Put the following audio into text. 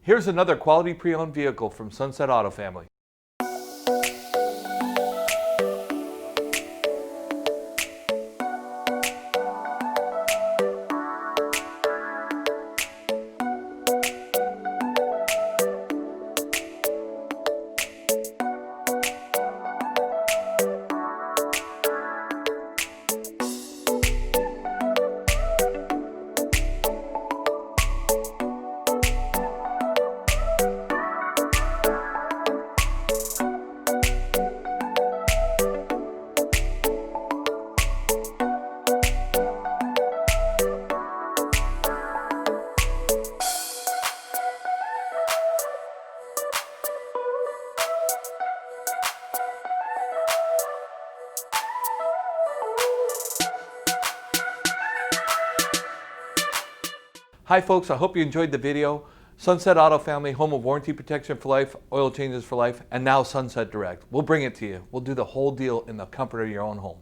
Here's another quality pre-owned vehicle from Sunset Auto Family. Hi folks, I hope you enjoyed the video. Sunset Auto Family, home of warranty protection for life, oil changes for life, and now Sunset Direct. We'll bring it to you. We'll do the whole deal in the comfort of your own home.